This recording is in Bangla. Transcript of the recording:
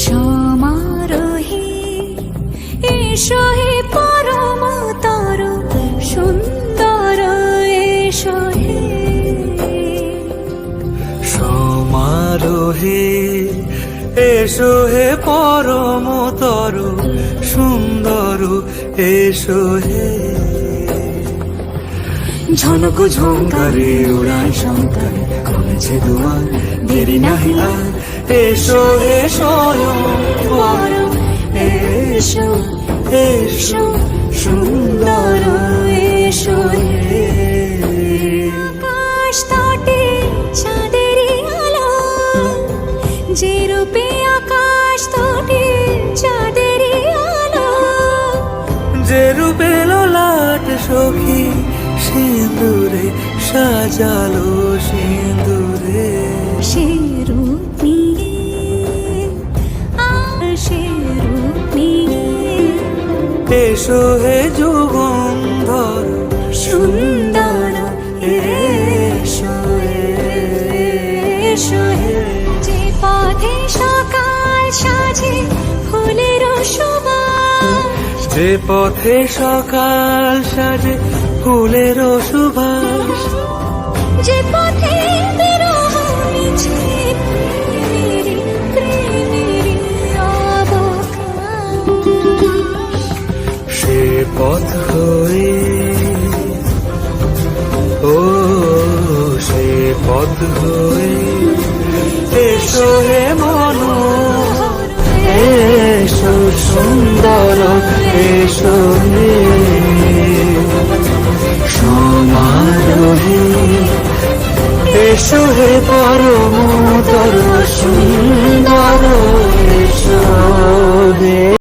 সমারোহে এসো হে পরমতর সুন্দর এসো হে। সমারোহে এসো হে পরমতর সুন্দর এসো হে। ঝনক ঝঙ্কারে উড়ায় শঙ্কার করেছে দুয়ার, দেরি নাহি আর এসো হে স্বয়ং পরম এসো এসো সুন্দর এসো হে। আকাশ তটে চাঁদেরই আলো, যে রূপে আকাশ তটে চাঁদেরই আলো, যে রূপে ললাট সখী সিঁদুরে সাজালো সিঁদুরে। সে রূপ নিয়ে আর সে রূপ নিয়ে এসো হে যুগন্ধর সুন্দর এসো এসো হে। যে পথে সকাল সাজে ফুলের সুবাস, যে পথে সকাল সাজে ফুলের সুবাস, যে পথে বিরহ মিছে প্রেমেরই প্রেমেরই অবকাশ, সে পথ হয়ে ও সে পথ হয়ে এসো হে মনোহর এসো সুন্দর এসো হে। সমারোহে এসো হে পরমতর সুন্দর